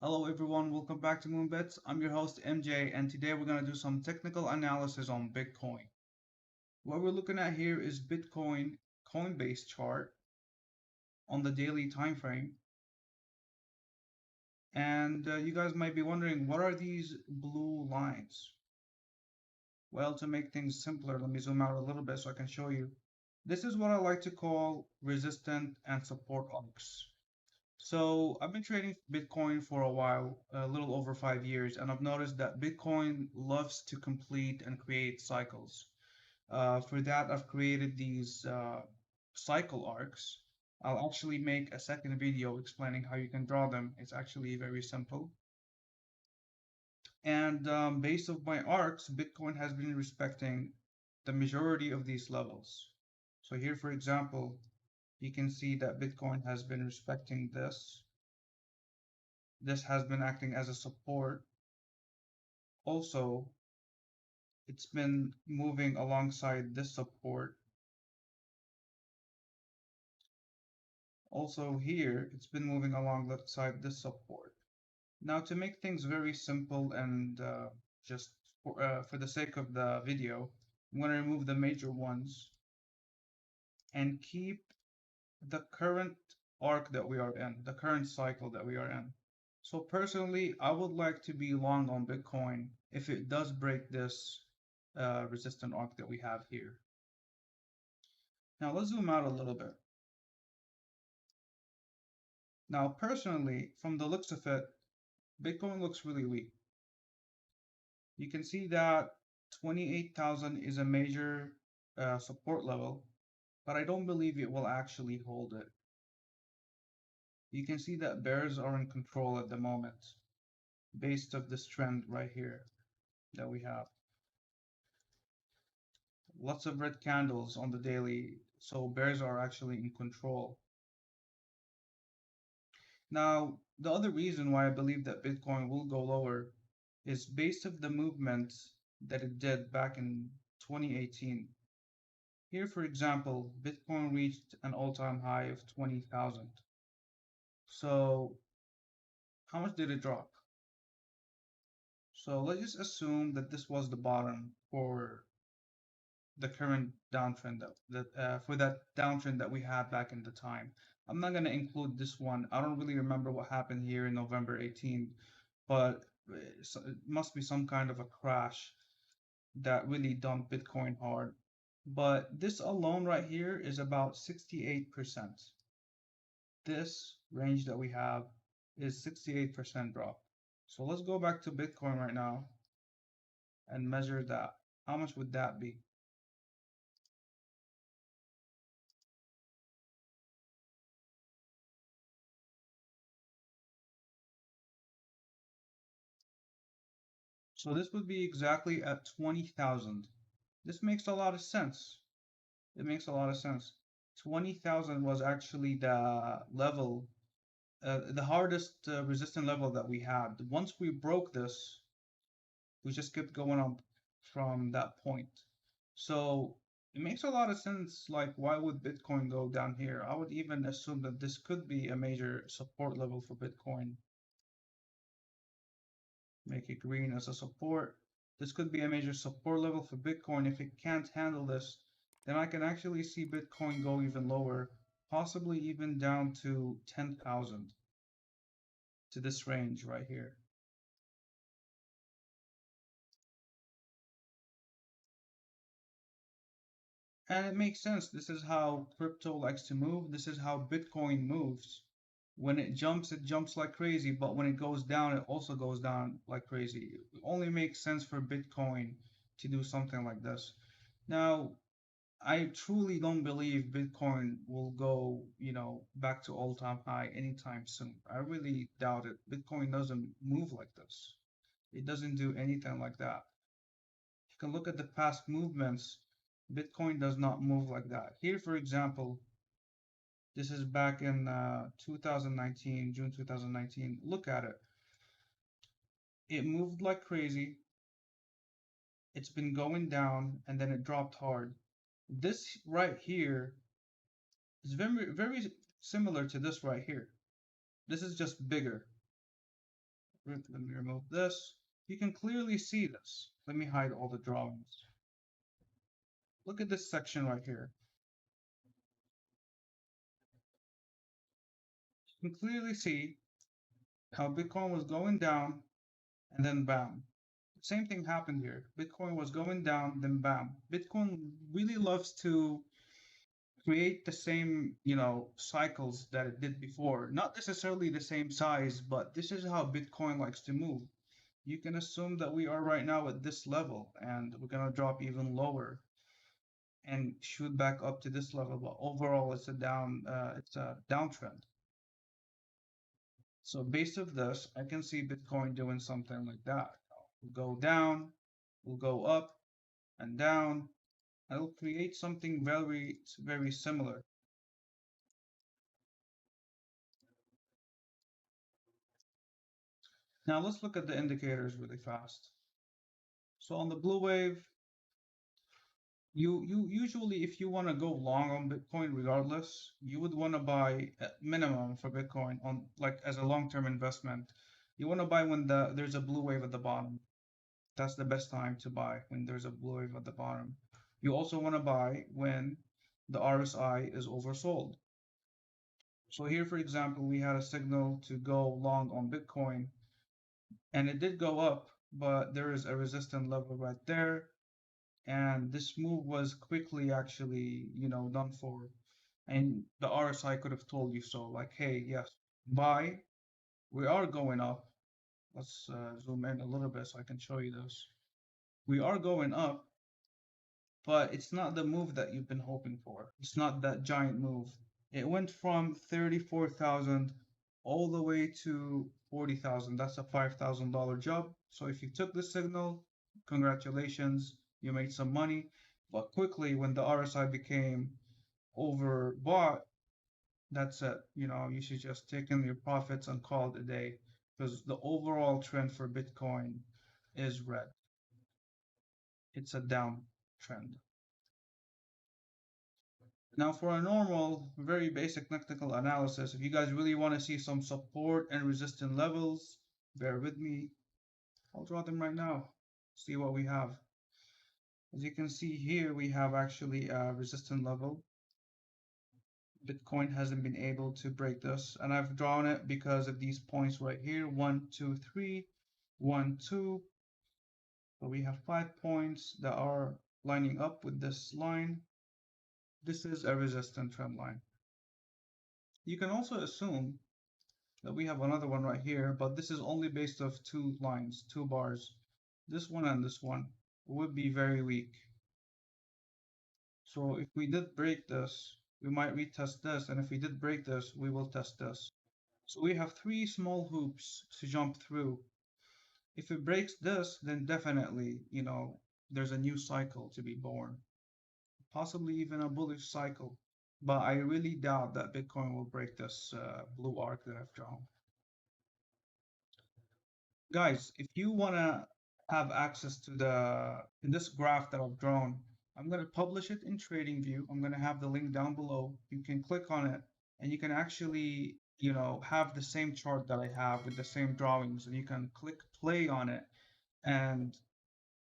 Hello everyone, welcome back to MoonBets. I'm your host MJ, and today we're going to do some technical analysis on Bitcoin. What we're looking at here is Bitcoin Coinbase chart on the daily time frame. And you guys might be wondering, what are these blue lines? Well, to make things simpler, let me zoom out a little bit so I can show you. This is what I like to call resistant and support arcs. So I've been trading Bitcoin for a while, a little over 5 years, and I've noticed that Bitcoin loves to complete and create cycles. For that, I've created these cycle arcs. I'll actually make a second video explaining how you can draw them. It's actually very simple. And based on my arcs, Bitcoin has been respecting the majority of these levels. So here, for example, you can see that Bitcoin has been respecting this. This has been acting as a support. Also, it's been moving alongside this support. Also here, it's been moving alongside this support. Now, to make things very simple and just for the sake of the video, I'm going to remove the major ones and keep the current arc that we are in, the current cycle that we are in. So personally, I would like to be long on Bitcoin if it does break this resistant arc that we have here. Now let's zoom out a little bit. Now personally, from the looks of it, Bitcoin looks really weak. You can see that 28,000 is a major support level, but I don't believe it will actually hold it. You can see that bears are in control at the moment based of this trend right here that we have. Lots of red candles on the daily, so bears are actually in control. Now, the other reason why I believe that Bitcoin will go lower is based of the movement that it did back in 2018. Here, for example, Bitcoin reached an all-time high of 20,000. So how much did it drop? So let's just assume that this was the bottom for the current downtrend for that downtrend that we had back in the time. I'm not going to include this one. I don't really remember what happened here in November 18th, but it must be some kind of a crash that really dumped Bitcoin hard. But this alone right here is about 68%. This range that we have is 68% drop. So let's go back to Bitcoin right now and measure that. How much would that be? So this would be exactly at 20,000. This makes a lot of sense. It makes a lot of sense. 20,000 was actually the level, the hardest resistant level that we had. Once we broke this, we just kept going up from that point. So it makes a lot of sense. Like, why would Bitcoin go down here? I would even assume that this could be a major support level for Bitcoin. Make it green as a support. This could be a major support level for Bitcoin. If it can't handle this, then I can actually see Bitcoin go even lower, possibly even down to 10,000 to this range right here. And it makes sense. This is how crypto likes to move. This is how Bitcoin moves. When it jumps like crazy, but when it goes down, it also goes down like crazy. It only makes sense for Bitcoin to do something like this. Now, I truly don't believe Bitcoin will go, back to all-time high anytime soon. I really doubt it. Bitcoin doesn't move like this. It doesn't do anything like that. You can look at the past movements. Bitcoin does not move like that. Here, for example, this is back in 2019, June 2019. Look at it. It moved like crazy. It's been going down and then it dropped hard. This right here is very, very similar to this right here. This is just bigger. Let me remove this. You can clearly see this. Let me hide all the drawings. Look at this section right here. You can clearly see how Bitcoin was going down and then bam. Same thing happened here. Bitcoin was going down, then bam. Bitcoin really loves to create the same, cycles that it did before. Not necessarily the same size, but this is how Bitcoin likes to move. You can assume that we are right now at this level and we're gonna drop even lower and shoot back up to this level. But overall, it's a downtrend. So based of this, I can see Bitcoin doing something like that. We'll go down, we'll go up and down. It'll create something very, very similar. Now let's look at the indicators really fast. So on the BlueWave, you usually, if you want to go long on Bitcoin regardless, you would want to buy at minimum for Bitcoin on like as a long-term investment. You want to buy when there's a blue wave at the bottom. That's the best time to buy, when there's a blue wave at the bottom. You also want to buy when the RSI is oversold. So here, for example, we had a signal to go long on Bitcoin and it did go up, but there is a resistance level right there. And this move was quickly actually, done for. And the RSI could have told you so, like, hey, yes, buy. We are going up. Let's zoom in a little bit so I can show you this. We are going up, but it's not the move that you've been hoping for. It's not that giant move. It went from 34,000 all the way to 40,000. That's a $5,000 jump. So if you took the signal, congratulations, you made some money. But quickly, when the RSI became overbought, that's it. You should just take in your profits and call it a day, because the overall trend for Bitcoin is red. It's a down trend. Now, for a normal, very basic technical analysis, if you guys really want to see some support and resistance levels, bear with me. I'll draw them right now. See what we have. As you can see here, we have actually a resistance level. Bitcoin hasn't been able to break this, and I've drawn it because of these points right here: 1, 2, 3, 1, 2. So we have 5 points that are lining up with this line. This is a resistance trend line. You can also assume that we have another one right here, but this is only based off 2 lines, 2 bars. This one and this one would be very weak. So if we did break this, we might retest this, and if we did break this, we will test this. So we have 3 small hoops to jump through. If it breaks this, then definitely, there's a new cycle to be born, possibly even a bullish cycle. But I really doubt that Bitcoin will break this blue arc that I've drawn. Guys, if you want to have access to in this graph that I've drawn, I'm going to publish it in TradingView. I'm going to have the link down below. You can click on it and you can actually, have the same chart that I have with the same drawings, and you can click play on it and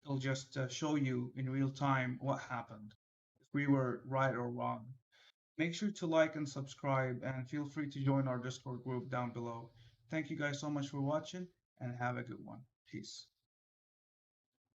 it'll just show you in real time what happened, if we were right or wrong. Make sure to like and subscribe, and feel free to join our Discord group down below. Thank you guys so much for watching, and have a good one. Peace.